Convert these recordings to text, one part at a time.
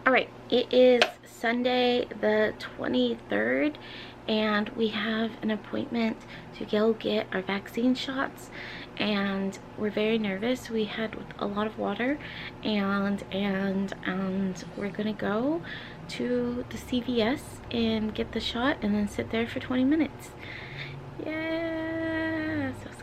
All right, it is Sunday the 23rd, and we have an appointment to go get our vaccine shots, and we're very nervous. We had a lot of water, and we're gonna go to the CVS and get the shot and then sit there for 20 minutes. Yeah, so scared.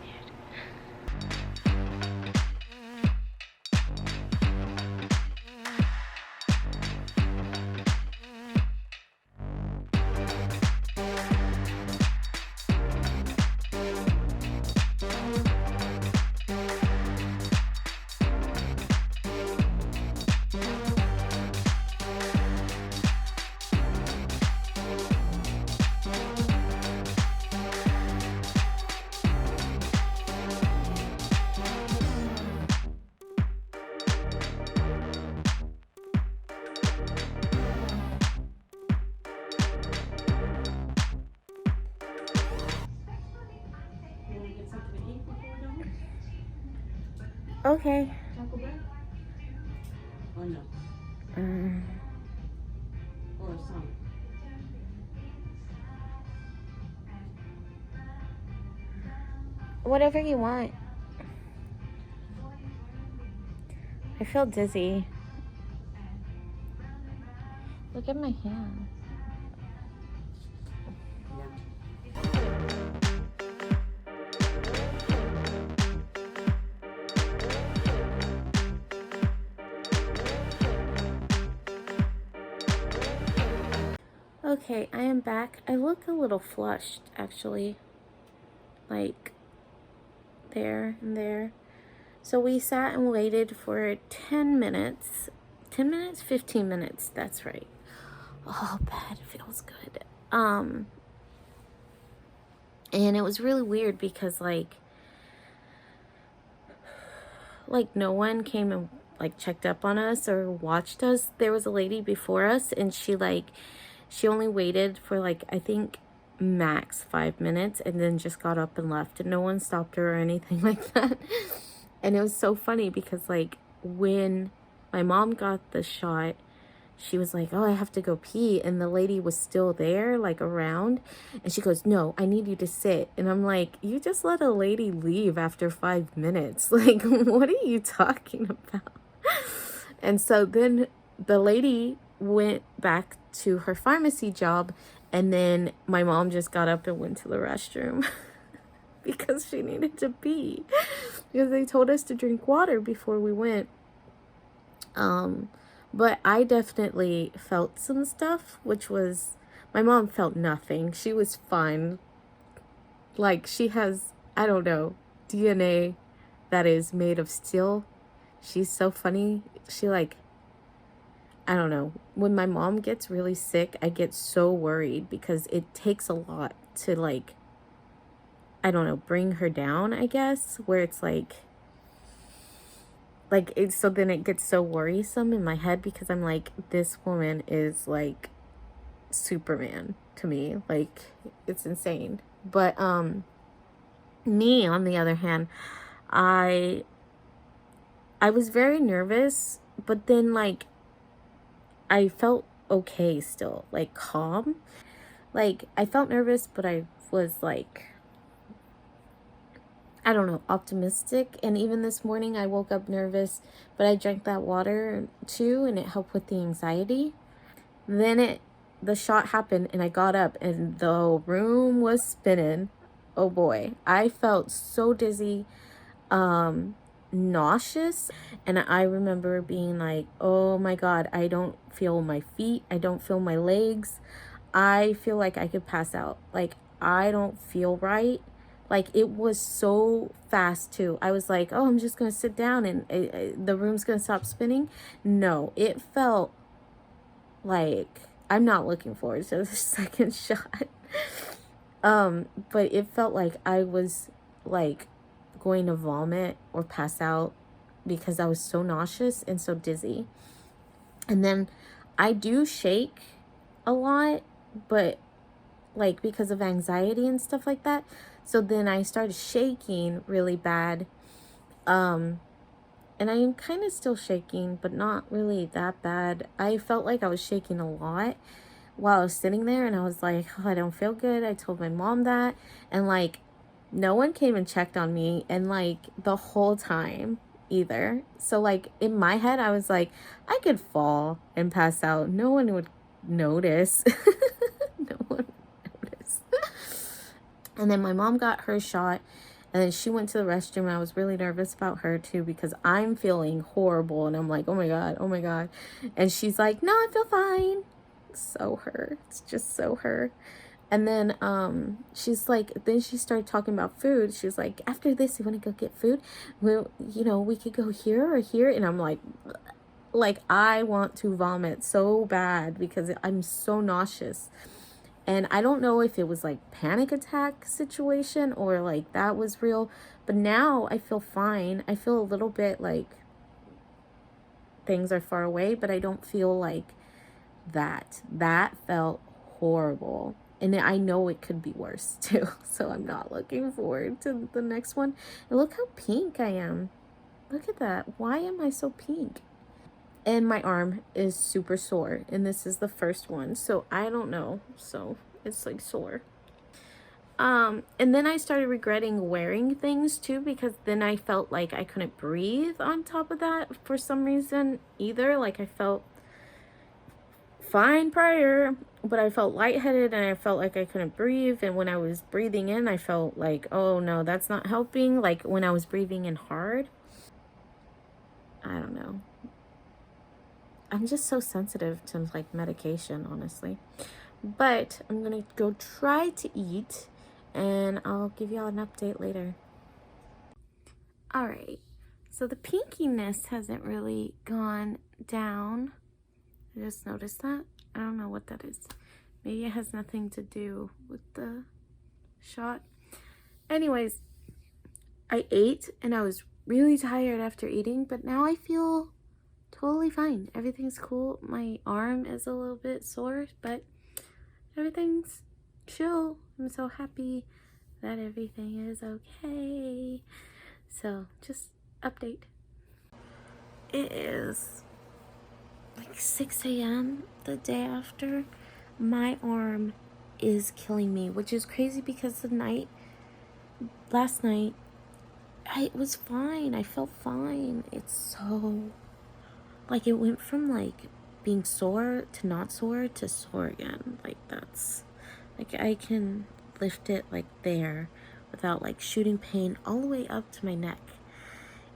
Okay. Taco Bell? Or no? Or some? Whatever you want. I feel dizzy. Look at my hand. Okay, I am back. I look a little flushed, actually. Like, there and there. So we sat and waited for 10 minutes. 10 minutes? 15 minutes. That's right. Oh, bed feels good. And it was really weird because, like no one came and, like, checked up on us or watched us. There was a lady before us, and she only waited for, like, I think max 5 minutes, and then just got up and left, and no one stopped her or anything like that. And it was so funny because, like, when my mom got the shot, she was like, oh, I have to go pee, and the lady was still there, like, around, and she goes, no, I need you to sit. And I'm like, you just let a lady leave after 5 minutes. Like, what are you talking about? And so then the lady went back to her pharmacy job, and then my mom just got up and went to the restroom because she needed to pee, because they told us to drink water before we went. But I definitely felt some stuff, which was, my mom felt nothing. She was fine. Like, she has, I don't know, DNA that is made of steel. She's so funny. She, like, I don't know. When my mom gets really sick, I get so worried because it takes a lot to, like, I don't know, bring her down, I guess, where it's like it's, so then it gets so worrisome in my head because I'm like, this woman is like Superman to me. Like, it's insane. But me, on the other hand, I was very nervous, but then, like, I felt okay still, like, calm. Like, I felt nervous, but I was, like, I don't know, optimistic. And even this morning I woke up nervous, but I drank that water too, and it helped with the anxiety. Then the shot happened, and I got up, and the room was spinning. Oh boy, I felt so dizzy, nauseous, and I remember being like, oh my god, I don't feel my feet, I don't feel my legs, I feel like I could pass out. Like, I don't feel right. Like, it was so fast too. I was like, oh, I'm just gonna sit down and the room's gonna stop spinning. No, it felt like, I'm not looking forward to the second shot. But it felt like I was, like, going to vomit or pass out because I was so nauseous and so dizzy. And then I do shake a lot, but, like, because of anxiety and stuff like that. So then I started shaking really bad. And and I'm kind of still shaking, but not really that bad. I felt like I was shaking a lot while I was sitting there, and I was like, oh, I don't feel good. I told my mom that, and like no one came and checked on me, and like the whole time either. So like in my head I was like, I could fall and pass out, no one would notice. No one would notice. And then my mom got her shot, and then she went to the restroom, and I was really nervous about her too, because I'm feeling horrible, and I'm like, oh my god, oh my god. And she's like, no, I feel fine. So her, it's just so her. And then she's like, then she started talking about food. She was like, after this, you want to go get food? Well, you know, we could go here or here. And I'm like I want to vomit so bad because I'm so nauseous. And I don't know if it was like panic attack situation or like that was real, but now I feel fine. I feel a little bit like things are far away, but I don't feel like that felt horrible. And I know it could be worse too. So I'm not looking forward to the next one. And look how pink I am. Look at that. Why am I so pink? And my arm is super sore. And this is the first one. So I don't know. So it's like sore. And then I started regretting wearing things too, because then I felt like I couldn't breathe on top of that for some reason either. Like I felt fine prior, but I felt lightheaded and I felt like I couldn't breathe. And when I was breathing in, I felt like, oh no, that's not helping. Like when I was breathing in hard, I don't know. I'm just so sensitive to like medication, honestly. But I'm gonna go try to eat, and I'll give y'all an update later. All right, so the pinkiness hasn't really gone down. I just noticed that. I don't know what that is. Maybe it has nothing to do with the shot. Anyways, I ate and I was really tired after eating, but now I feel totally fine. Everything's cool. My arm is a little bit sore, but everything's chill. I'm so happy that everything is okay. So just update. It is like 6 a.m. the day after. My arm is killing me, which is crazy because last night I was fine. I felt fine. It's so like it went from like being sore to not sore to sore again. Like that's like I can lift it like there without like shooting pain all the way up to my neck.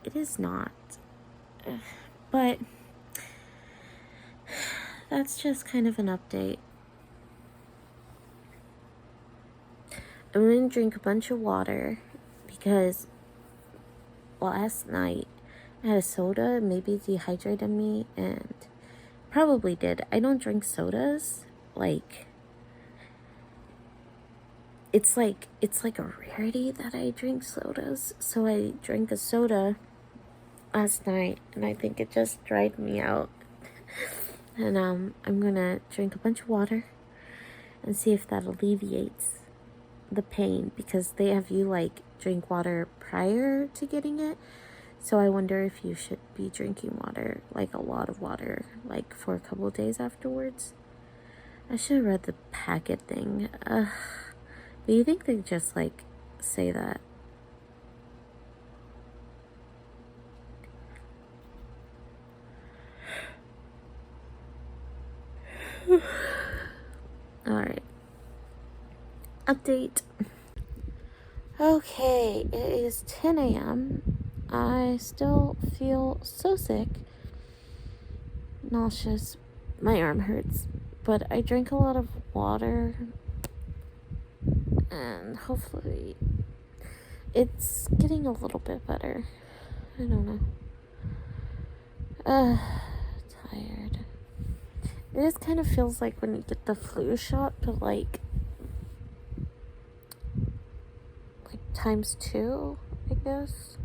It is not. But that's just kind of an update. I'm going to drink a bunch of water because last night I had a soda, maybe dehydrated me, and probably did. I don't drink sodas. Like it's like a rarity that I drink sodas. So I drank a soda last night, and I think it just dried me out. And I'm gonna drink a bunch of water and see if that alleviates the pain, because they have you like drink water prior to getting it. So I wonder if you should be drinking water, like a lot of water, like for a couple of days afterwards. I should have read the packet thing. But you think they just like say that? Alright. Update. Okay, it is 10 a.m. I still feel so sick. Nauseous. My arm hurts. But I drank a lot of water. And hopefully it's getting a little bit better. I don't know. Tired. It just kind of feels like when you get the flu shot, but like times 2, I guess.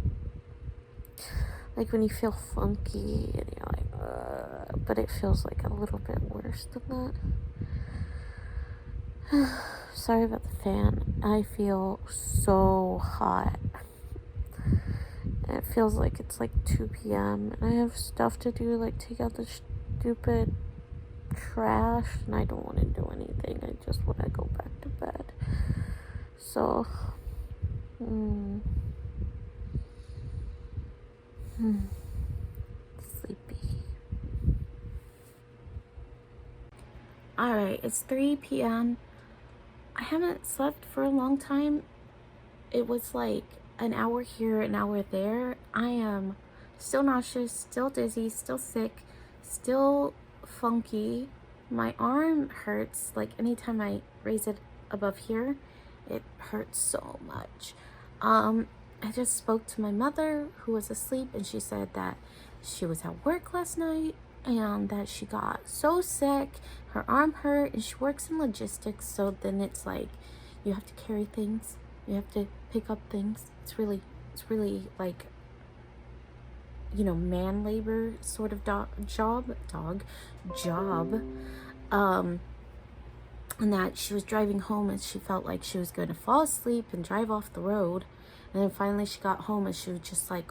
Like when you feel funky and you're like, but it feels like a little bit worse than that. Sorry about the fan. I feel so hot. It feels like it's like 2 p.m. and I have stuff to do, like take out the stupid trash, and I don't want to do anything. I just want to go back to bed. So, sleepy. Alright, it's 3 p.m. I haven't slept for a long time. It was like an hour here, an hour there. I am still nauseous, still dizzy, still sick, still funky. My arm hurts. Like anytime I raise it above here, it hurts so much. I just spoke to my mother, who was asleep, and she said that she was at work last night and that she got so sick, her arm hurt, and she works in logistics, so then it's like you have to carry things, you have to pick up things. It's really like, you know, man labor sort of job. And that she was driving home and she felt like she was going to fall asleep and drive off the road, and then finally she got home and she just like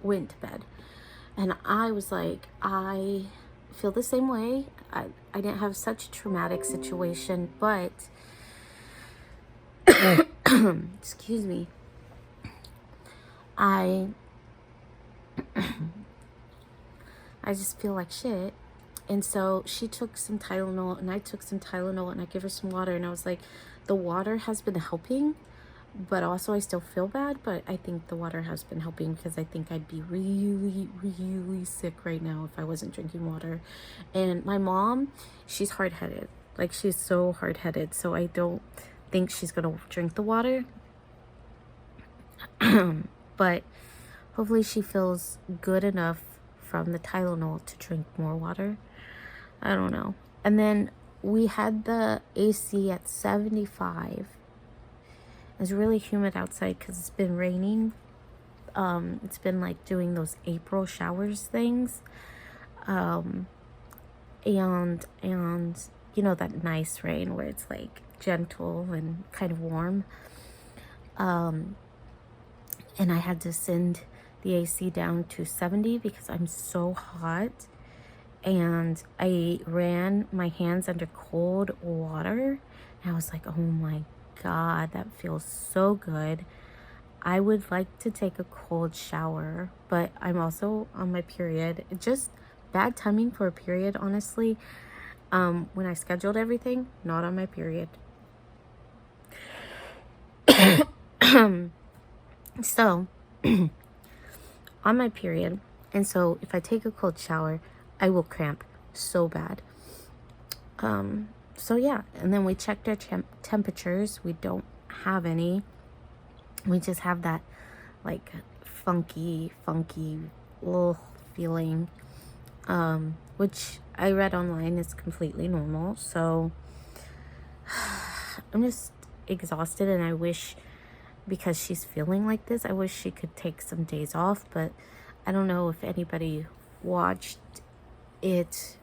went to bed. And I was like, I feel the same way. I didn't have such a traumatic situation, but excuse me, I just feel like shit. And so she took some Tylenol and I took some Tylenol and I gave her some water, and I was like, the water has been helping, but also I still feel bad, but I think the water has been helping because I think I'd be really sick right now if I wasn't drinking water. And my mom, she's hard-headed. Like, she's so hard-headed, so I don't think she's gonna drink the water. But hopefully she feels good enough from the Tylenol to drink more water. I don't know. And then we had the AC at 75. It's really humid outside because it's been raining. It's been like doing those April showers things. And you know, that nice rain where it's like gentle and kind of warm. And I had to send the AC down to 70 because I'm so hot. And I ran my hands under cold water. And I was like, oh my God, that feels so good. I would like to take a cold shower, but I'm also on my period. Just bad timing for a period, honestly. When I scheduled everything, not on my period. So, on my period, and so if I take a cold shower, I will cramp so bad. So yeah, and then we checked our temperatures. We don't have any. We just have that like funky feeling, which I read online is completely normal. So I'm just exhausted, and I wish, because she's feeling like this, I wish she could take some days off, but I don't know if anybody watched it,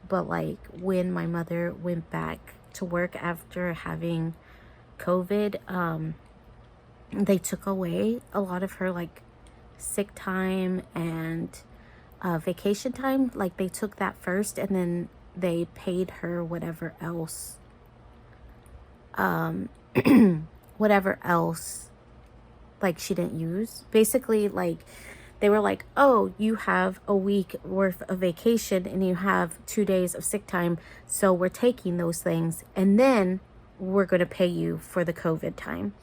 but like when my mother went back to work after having COVID, they took away a lot of her like sick time and vacation time. Like they took that first, and then they paid her whatever else whatever else like she didn't use. Basically, like they were like, oh, you have a week worth of vacation and you have 2 days of sick time, so we're taking those things and then we're going to pay you for the COVID time.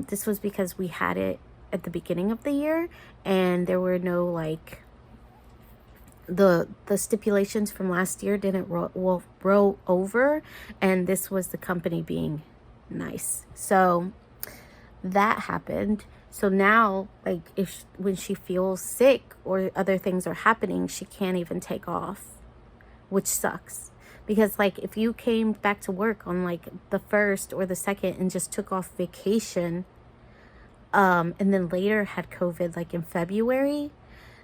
This was because we had it at the beginning of the year, and there were no like the stipulations from last year didn't roll over, and this was the company being nice. So that happened. So now, like, when she feels sick or other things are happening, she can't even take off, which sucks. Because, like, if you came back to work on, like, the 1st or the 2nd and just took off vacation, and then later had COVID, like, in February,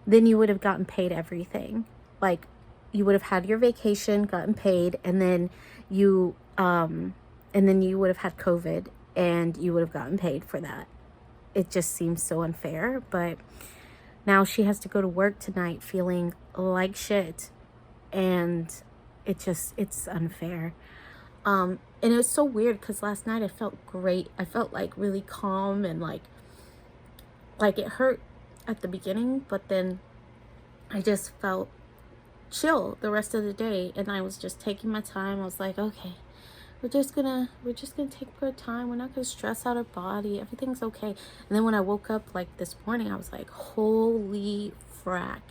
then you would have gotten paid everything. Like, you would have had your vacation, gotten paid, and then you would have had COVID, and you would have gotten paid for that. it just seems so unfair. But now she has to go to work tonight feeling like shit, and it's unfair. And it was so weird because last night I felt great. I felt like really calm, and like it hurt at the beginning, but then I just felt chill the rest of the day, and I was just taking my time. I was like, okay, we're just gonna take our time. We're not gonna stress out our body. Everything's okay. And then when I woke up like this morning, I was like, holy frack.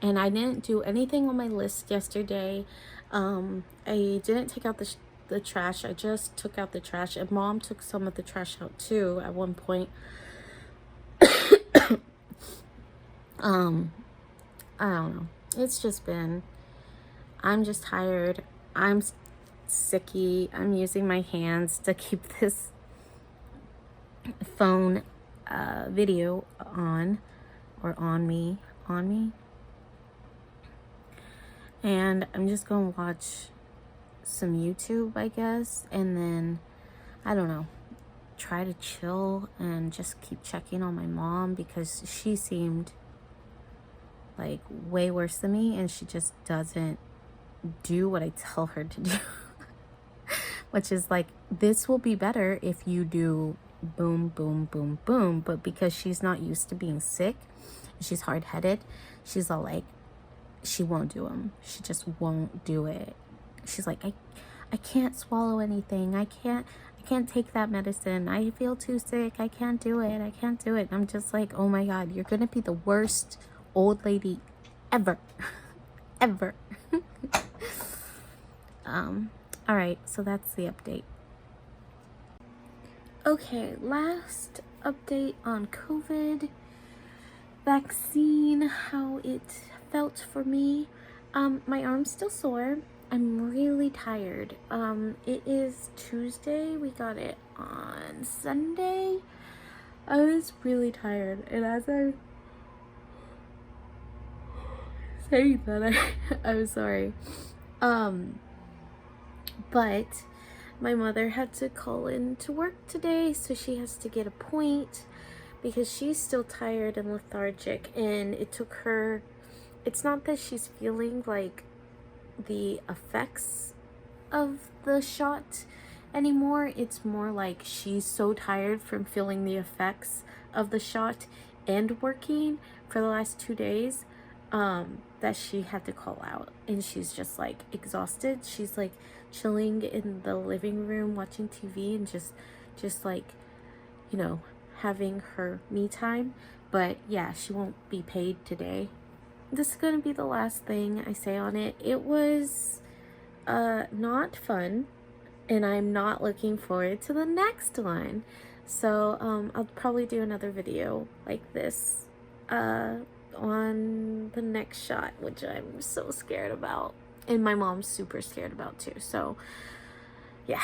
And I didn't do anything on my list yesterday. I didn't take out the trash. I just took out the trash, and Mom took some of the trash out too at one point. I don't know. It's just been, I'm just tired. I'm sicky. I'm using my hands to keep this phone video on, or on me. And I'm just gonna watch some YouTube, I guess, and then, I don't know, try to chill and just keep checking on my mom, because she seemed like way worse than me, and she just doesn't do what I tell her to do. Which is like, this will be better if you do boom, boom, boom, boom. But because she's not used to being sick, she's hard-headed, she's all like, she won't do them. She just won't do it. She's like, I can't swallow anything. I can't take that medicine. I feel too sick. I can't do it. I can't do it. And I'm just like, oh my God, you're gonna be the worst old lady ever. Ever. All right, so that's the update. Okay, last update on COVID vaccine, how it felt for me. My arm's still sore. I'm really tired. It is Tuesday. We got it on Sunday. I was really tired, and as I saying that, I'm sorry. But my mother had to call in to work today, so she has to get a point because she's still tired and lethargic, and it took her, it's not that she's feeling like the effects of the shot anymore. It's more like she's so tired from feeling the effects of the shot and working for the last 2 days that she had to call out, and she's just like exhausted. She's like chilling in the living room watching TV and just like, you know, having her me time. But yeah, she won't be paid today. This is gonna be the last thing I say on it. It was not fun, and I'm not looking forward to the next one. So I'll probably do another video like this on the next shot, which I'm so scared about, and my mom's super scared about too. So yeah.